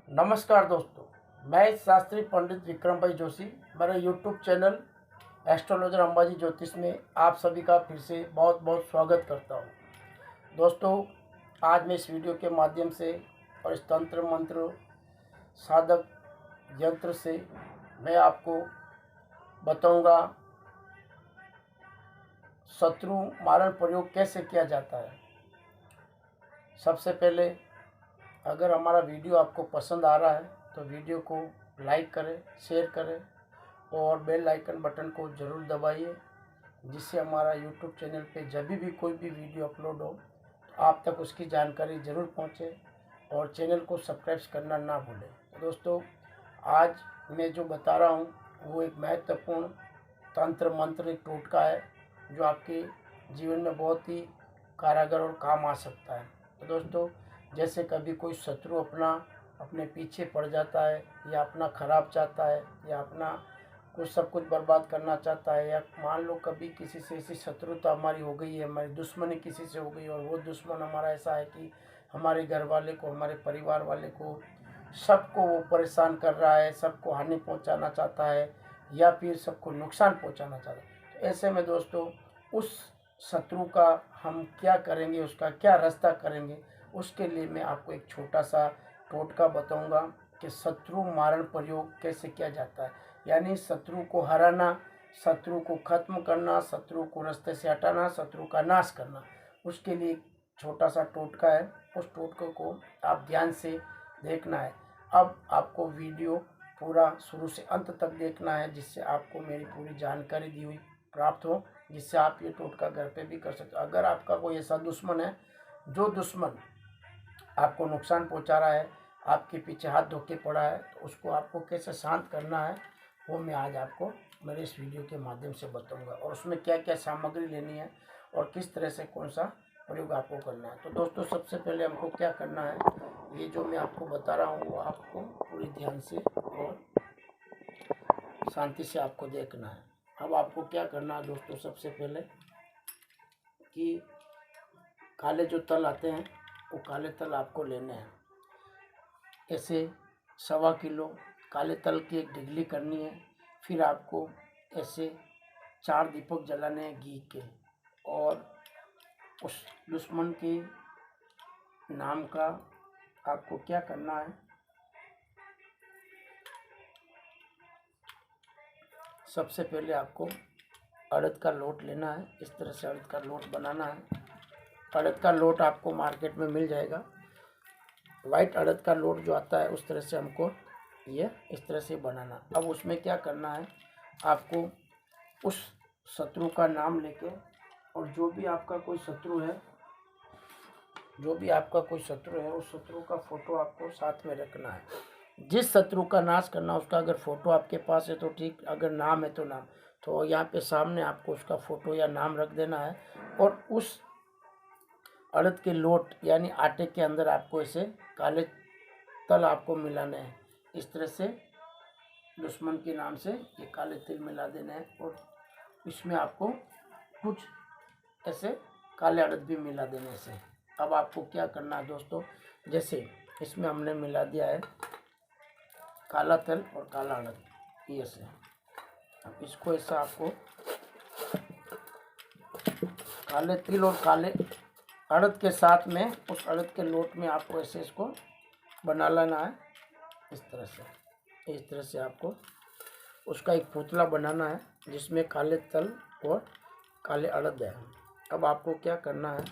नमस्कार दोस्तों, मैं शास्त्री पंडित विक्रम भाई जोशी मेरे यूट्यूब चैनल एस्ट्रोलॉजर अंबाजी ज्योतिष में आप सभी का फिर से बहुत बहुत स्वागत करता हूं। दोस्तों, आज मैं इस वीडियो के माध्यम से और इस तंत्र मंत्र साधक यंत्र से मैं आपको बताऊंगा शत्रु मारण प्रयोग कैसे किया जाता है। सबसे पहले, अगर हमारा वीडियो आपको पसंद आ रहा है तो वीडियो को लाइक करें, शेयर करें और बेल आइकन बटन को ज़रूर दबाइए, जिससे हमारा यूट्यूब चैनल पे जब भी कोई भी वीडियो अपलोड हो तो आप तक उसकी जानकारी ज़रूर पहुंचे और चैनल को सब्सक्राइब करना ना भूलें। तो दोस्तों, आज मैं जो बता रहा हूं वो एक महत्वपूर्ण तंत्र मंत्र एक टोटका है जो आपके जीवन में बहुत ही कारागर और काम आ सकता है। तो दोस्तों, जैसे कभी कोई शत्रु अपने पीछे पड़ जाता है या अपना खराब चाहता है या अपना सब कुछ बर्बाद करना चाहता है, या मान लो कभी किसी से ऐसी शत्रुता हमारी हो गई है, हमारी दुश्मनी किसी से हो गई और वो दुश्मन हमारा ऐसा है कि हमारे घर वाले को, हमारे परिवार वाले को, सबको वो परेशान कर रहा है, सबको हानि पहुंचाना चाहता है या फिर सबको नुकसान पहुंचाना चाहता है। तो ऐसे में दोस्तों, उस शत्रु का हम क्या करेंगे, उसका क्या रास्ता करेंगे, उसके लिए मैं आपको एक छोटा सा टोटका बताऊंगा कि शत्रु मारण प्रयोग कैसे किया जाता है। यानी शत्रु को हराना, शत्रु को खत्म करना, शत्रु को रास्ते से हटाना, शत्रु का नाश करना, उसके लिए एक छोटा सा टोटका है। उस टोटके को आप ध्यान से देखना है। अब आपको वीडियो पूरा शुरू से अंत तक देखना है, जिससे आपको मेरी पूरी जानकारी दी हुई प्राप्त हो, जिससे आप ये टोटका घर पे भी कर सकते हो। अगर आपका कोई ऐसा दुश्मन है जो दुश्मन आपको नुकसान पहुंचा रहा है, आपके पीछे हाथ धोके पड़ा है, तो उसको आपको कैसे शांत करना है वो मैं आज आपको मेरे इस वीडियो के माध्यम से बताऊंगा, और उसमें क्या क्या सामग्री लेनी है और किस तरह से कौन सा प्रयोग आपको करना है। तो दोस्तों, सबसे पहले हमको क्या करना है, ये जो मैं आपको बता रहा हूँ वो आपको पूरी ध्यान से और शांति से आपको देखना है। अब आपको क्या करना है दोस्तों, सबसे पहले कि काले जो तल आते हैं वो काले तल आपको लेने हैं। ऐसे 1.25 किलो काले तल की एक ढिगली करनी है। फिर आपको ऐसे 4 दीपक जलाने हैं घी के, और उस दुश्मन के नाम का आपको क्या करना है, सबसे पहले आपको अड़द का लोट लेना है। इस तरह से अड़द का लोट बनाना है। अड़द का लोट आपको मार्केट में मिल जाएगा। वाइट अड़द का लोट जो आता है उस तरह से हमको ये इस तरह से बनाना। अब उसमें क्या करना है, आपको उस शत्रु का नाम लेके, और जो भी आपका कोई शत्रु है, उस शत्रु का फोटो आपको साथ में रखना है। जिस शत्रु का नाश करना उसका अगर फोटो आपके पास है तो ठीक, अगर नाम है तो नाम, तो यहाँ पे सामने आपको उसका फोटो या नाम रख देना है। और उस अड़द के लोट यानी आटे के अंदर आपको ऐसे काले तल आपको मिलाने हैं। इस तरह से दुश्मन के नाम से ये काले तिल मिला देना है, और इसमें आपको कुछ ऐसे काले अड़द भी मिला देने से। अब आपको क्या करना है दोस्तों, जैसे इसमें हमने मिला दिया है काला तिल और काला अड़द, ये से अब इसको ऐसा आपको काले तिल और काले अड़द के साथ में उस अड़द के लोट में आपको ऐसे इसको बना लेना है। इस तरह से आपको उसका एक पुतला बनाना है जिसमें काले तल और काले अड़द है। अब आपको क्या करना है,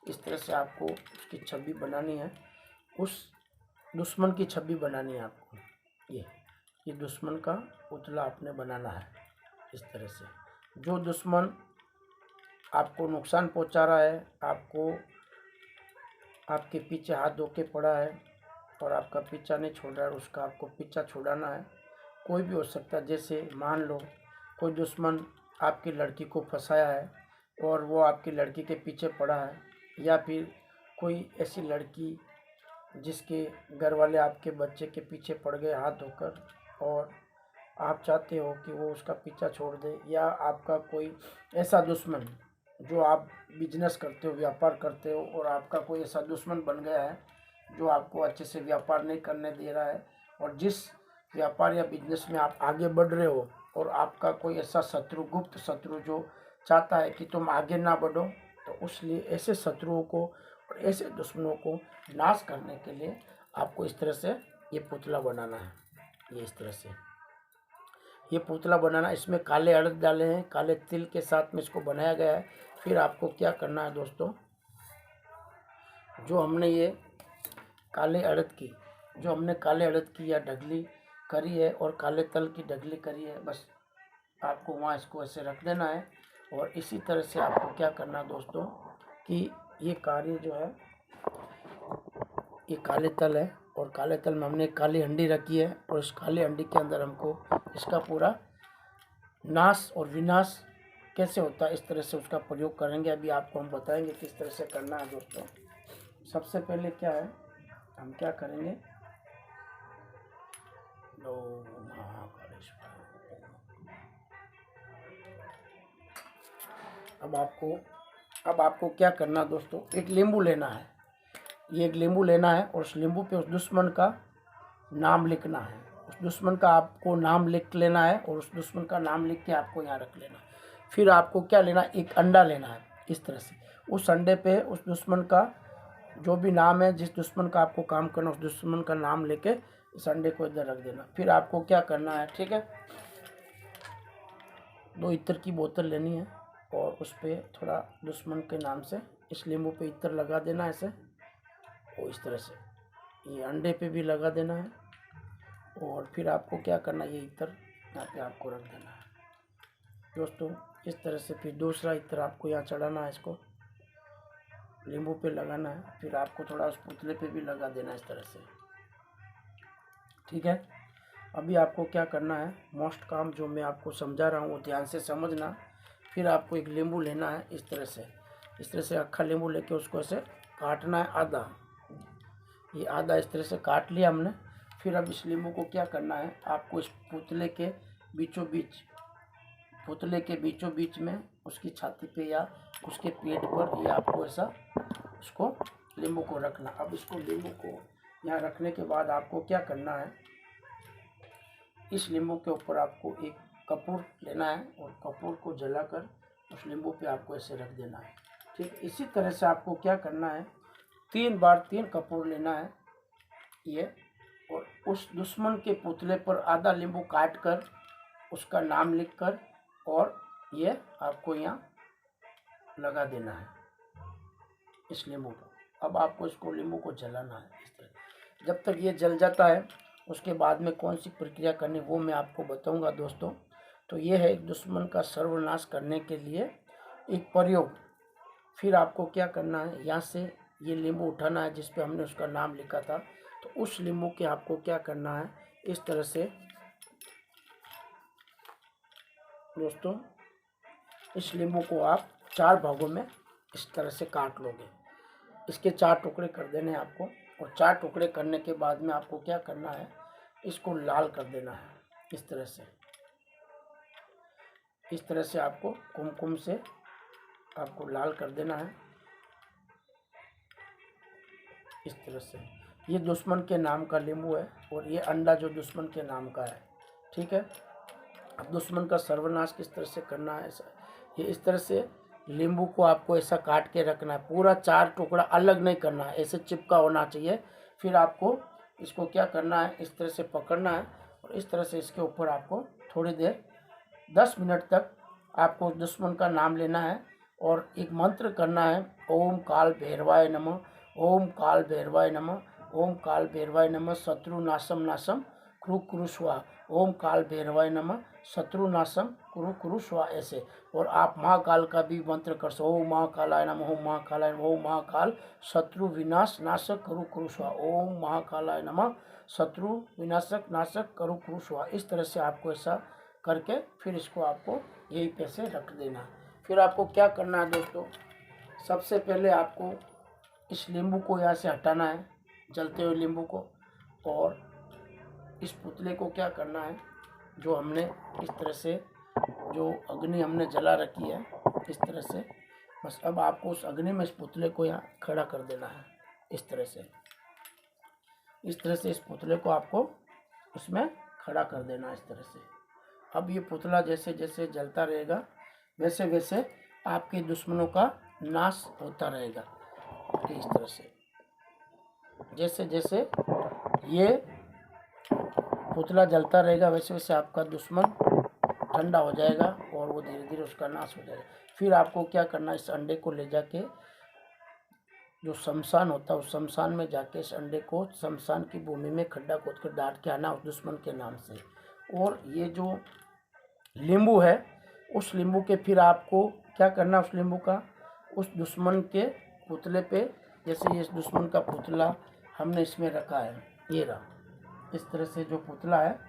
इस तरह से आपको उसकी छवि बनानी है, उस दुश्मन की छवि बनानी है आपको। ये दुश्मन का पुतला आपने बनाना है। इस तरह से जो दुश्मन आपको नुकसान पहुंचा रहा है, आपके पीछे हाथ धोके पड़ा है और आपका पीछा नहीं छोड़ रहा है, उसका आपको पीछा छुड़ाना है। कोई भी हो सकता है, जैसे मान लो कोई दुश्मन आपकी लड़की को फंसाया है और वो आपकी लड़की के पीछे पड़ा है, या फिर कोई ऐसी लड़की जिसके घर वाले आपके बच्चे के पीछे पड़ गए हाथ धोकर, और आप चाहते हो कि वो उसका पीछा छोड़ दे, या आपका कोई ऐसा दुश्मन जो आप बिजनेस करते हो, व्यापार करते हो, और आपका कोई ऐसा दुश्मन बन गया है जो आपको अच्छे से व्यापार नहीं करने दे रहा है, और जिस व्यापार या बिजनेस में आप आगे बढ़ रहे हो और आपका कोई ऐसा शत्रु, गुप्त शत्रु जो चाहता है कि तुम आगे ना बढ़ो, तो उसलिए ऐसे शत्रुओं को और ऐसे दुश्मनों को नाश करने के लिए आपको इस तरह से ये पुतला बनाना है। ये इस तरह से ये पुतला बनाना, इसमें काले अड़द डाले हैं, काले तिल के साथ में इसको बनाया गया है। फिर आपको क्या करना है दोस्तों, जो हमने ये काले अड़द की या ढगली करी है और काले तल की ढगली करी है, बस आपको वहाँ इसको ऐसे रख देना है। और इसी तरह से आपको क्या करना है दोस्तों कि ये कार्य जो है, ये काले तल है और काले तल में हमने काली हंडी रखी है, और इस काली हंडी के अंदर हमको इसका पूरा नाश और विनाश कैसे होता है, इस तरह से उसका प्रयोग करेंगे। अभी आपको हम बताएंगे किस तरह से करना है दोस्तों। सबसे पहले क्या है, हम क्या करेंगे, अब आपको क्या करना दोस्तों, एक नींबू लेना है। ये एक नींबू लेना है और उस नींबू पे उस दुश्मन का नाम लिखना है। उस दुश्मन का आपको नाम लिख लेना है और उस दुश्मन का नाम लिख के आपको यहाँ रख लेना है। फिर आपको क्या लेना, एक अंडा लेना है। इस तरह से उस अंडे पे उस दुश्मन का जो भी नाम है, जिस दुश्मन का आपको काम करना, उस दुश्मन का नाम लेके इस अंडे को इधर रख देना। फिर आपको क्या करना है, ठीक है, 2 इत्र की बोतल लेनी है और उस पर थोड़ा दुश्मन के नाम से इस नींबू पे इत्र लगा देना है ऐसे, और इस तरह से ये अंडे पे भी लगा देना है। और फिर आपको क्या करना है, ये इत्र यहाँ पे आपको रख देना है दोस्तों, इस तरह से। फिर दूसरा इत्र आपको यहाँ चढ़ाना है, इसको नींबू पे लगाना है। फिर आपको थोड़ा उस पुतले पे भी लगा देना है इस तरह से, ठीक है। अभी आपको क्या करना है, मोस्ट काम जो मैं आपको समझा रहा हूँ वो ध्यान से समझना। फिर आपको एक नींबू लेना है इस तरह से अक्खा नींबू लेके उसको ऐसे काटना है आधा। ये आधा इस तरह से काट लिया हमने। फिर अब इस नींबू को क्या करना है, आपको इस पुतले के बीचों बीच में उसकी छाती पे या उसके पेट पर, ये आपको ऐसा उसको नींबू को रखना। अब इसको नींबू को यहाँ रखने के बाद आपको क्या करना है, इस नींबू के ऊपर आपको एक कपूर लेना है और कपूर को जलाकर उस नींबू पे आपको ऐसे रख देना है, ठीक। इसी तरह से आपको क्या करना है, 3 बार 3 कपूर लेना है ये, और उस दुश्मन के पुतले पर आधा नींबू काट कर उसका नाम लिखकर और ये आपको यहाँ लगा देना है इस नींबू को। अब आपको इसको नींबू को जलाना है इस तरह। जब तक ये जल जाता है उसके बाद में कौन सी प्रक्रिया करनी वो मैं आपको बताऊंगा दोस्तों। तो ये है एक दुश्मन का सर्वनाश करने के लिए एक प्रयोग। फिर आपको क्या करना है, यहाँ से ये नींबू उठाना है जिस पे हमने उसका नाम लिखा था। तो उस नींबू के आपको क्या करना है, इस तरह से दोस्तों, इस नींबू को आप 4 भागों में इस तरह से काट लोगे। इसके 4 टुकड़े कर देने हैं आपको, और 4 टुकड़े करने के बाद में आपको क्या करना है, इसको लाल कर देना है इस तरह से। इस तरह से आपको कुमकुम से आपको लाल कर देना है इस तरह से। ये दुश्मन के नाम का नींबू है और ये अंडा जो दुश्मन के नाम का है, ठीक है। अब दुश्मन का सर्वनाश किस तरह से करना है, ऐसा ये इस तरह से नींबू को आपको ऐसा काट के रखना है, पूरा 4 टुकड़ा अलग नहीं करना है, ऐसे चिपका होना चाहिए। फिर आपको इसको क्या करना है, इस तरह से पकड़ना है और इस तरह से इसके ऊपर आपको थोड़ी देर 10 मिनट तक आपको दुश्मन का नाम लेना है और एक मंत्र करना है, ओम काल भैरवाय नमः, ओम काल भैरवाय नमः, ओम काल भैरवाय नमः, शत्रु नाशम नाशम कुरु कुरु स्वाहा, ओम काल भैरवाय नमः, शत्रु नाशम कुरु कुरु स्वाहा, ऐसे। और आप महाकाल का भी मंत्र कर सो, ओम महाकालाय नमः, ओम महाकालाय, ओम महाकाल शत्रु विनाश नाशक कुरु कुरु स्वाहा, ओम महाकालाय नमः, शत्रु विनाशक नाशक कुरु कुरु स्वाहा। इस तरह से आपको ऐसा करके फिर इसको आपको यहीं पे से रख देना। फिर आपको क्या करना है दोस्तों, सबसे पहले आपको इस नींबू को यहाँ से हटाना है, जलते हुए नींबू को, और इस पुतले को क्या करना है, जो हमने इस तरह से जो अग्नि हमने जला रखी है इस तरह से, बस अब आपको उस अग्नि में इस पुतले को यहाँ खड़ा कर देना है इस तरह से। इस तरह से इस पुतले को आपको इसमें खड़ा कर देना इस तरह से। अब ये पुतला जैसे जैसे जलता रहेगा वैसे वैसे आपके दुश्मनों का नाश होता रहेगा। इस तरह से जैसे जैसे ये पुतला जलता रहेगा वैसे वैसे आपका दुश्मन ठंडा हो जाएगा और वो धीरे धीरे उसका नाश हो जाएगा। फिर आपको क्या करना है, इस अंडे को ले जाके जो शमशान होता है उस शमशान में जाके इस अंडे को शमशान की भूमि में खड्डा खोद कर डाल के आना उस दुश्मन के नाम से। और ये जो नींबू है उस नींबू के फिर आपको क्या करना, उस नींबू का उस दुश्मन के पुतले पे, जैसे ये दुश्मन का पुतला हमने इसमें रखा है, ये रहा, इस तरह से जो पुतला है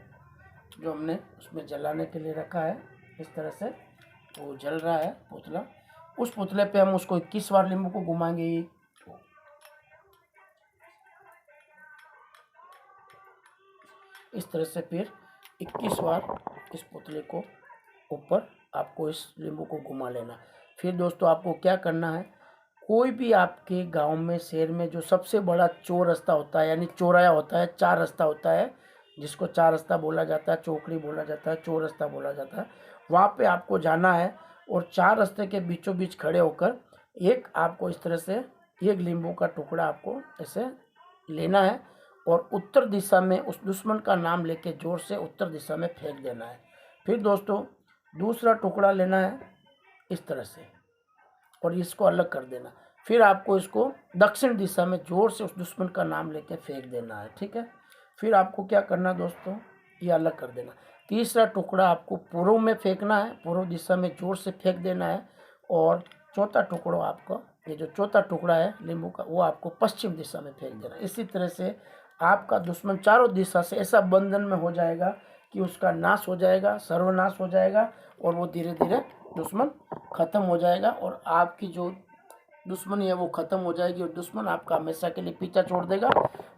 जो हमने उसमें जलाने के लिए रखा है, इस तरह से वो जल रहा है पुतला। उस पुतले पे हम उसको 21 बार नींबू को घुमाएंगे। इस तरह से फिर 21 बार इस पुतले को ऊपर आपको इस नींबू को घुमा लेना। फिर दोस्तों आपको क्या करना है, कोई भी आपके गांव में शहर में जो सबसे बड़ा चौर रास्ता होता है, यानी चौराया होता है, चार रास्ता होता है, जिसको चार रास्ता बोला जाता है, चौकड़ी बोला जाता है, चौर रास्ता बोला जाता है, वहाँ पे आपको जाना है और चार रास्ते के बीचों बीच खड़े होकर एक आपको इस तरह से एक नींबू का टुकड़ा आपको ऐसे लेना है और उत्तर दिशा में उस दुश्मन का नाम लेके जोर से उत्तर दिशा में फेंक देना है। फिर दोस्तों दूसरा टुकड़ा लेना है इस तरह से और इसको अलग कर देना। फिर आपको इसको दक्षिण दिशा में जोर से उस दुश्मन का नाम लेके फेंक देना है, ठीक है। फिर आपको क्या करना दोस्तों, ये अलग कर देना। तीसरा टुकड़ा आपको पूर्व में फेंकना है, पूर्व दिशा में जोर से फेंक देना है। और चौथा टुकड़ा आपको, ये जो चौथा टुकड़ा है नींबू का, वो आपको पश्चिम दिशा में फेंक देना। इसी तरह से आपका दुश्मन चारों दिशा से ऐसा बंधन में हो जाएगा कि उसका नाश हो जाएगा, सर्वनाश हो जाएगा और वो धीरे धीरे दुश्मन खत्म हो जाएगा और आपकी जो दुश्मनी है वो खत्म हो जाएगी और दुश्मन आपका हमेशा के लिए पीछा छोड़ देगा।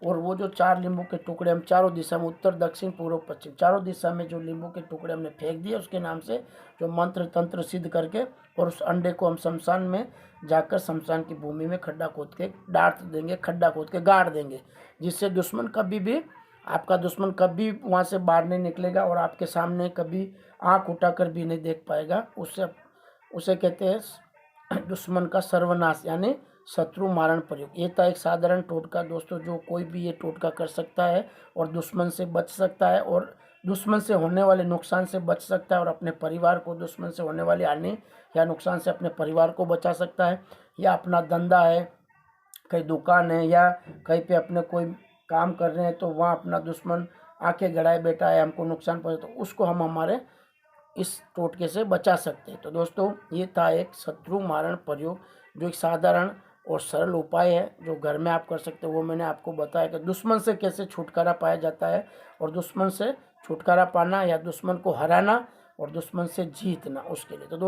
और वो जो चार नींबू के टुकड़े हम चारों दिशा में, उत्तर दक्षिण पूर्व पश्चिम चारों दिशा में जो नींबू के टुकड़े हमने फेंक दिए उसके नाम से, जो मंत्र तंत्र सिद्ध करके, और उस अंडे को हम शमशान में जाकर शमशान की भूमि में खड्डा खोद के डाल देंगे, खड्डा खोद के गाड़ देंगे, जिससे दुश्मन कभी भी, आपका दुश्मन कभी वहाँ से बाहर नहीं निकलेगा और आपके सामने कभी आँख उठाकर भी नहीं देख पाएगा। उसे कहते हैं दुश्मन का सर्वनाश, यानी शत्रु मारण प्रयोग। ये था एक साधारण टोटका दोस्तों, जो कोई भी ये टोटका कर सकता है और दुश्मन से बच सकता है और दुश्मन से होने वाले नुकसान से बच सकता है और अपने परिवार को दुश्मन से होने वाली हानि या नुकसान से अपने परिवार को बचा सकता है। या अपना धंधा है, कहीं दुकान है या कहीं पे अपने कोई काम कर रहे हैं तो वहाँ अपना दुश्मन आंखें गड़ाए बैठा है, हमको नुकसान पहुंचे, तो उसको हम हमारे इस टोटके से बचा सकते हैं। तो दोस्तों ये था एक शत्रु मारण प्रयोग, जो एक साधारण और सरल उपाय है जो घर में आप कर सकते हो। वो मैंने आपको बताया कि दुश्मन से कैसे छुटकारा पाया जाता है और दुश्मन से छुटकारा पाना या दुश्मन को हराना और दुश्मन से जीतना, उसके लिए। तो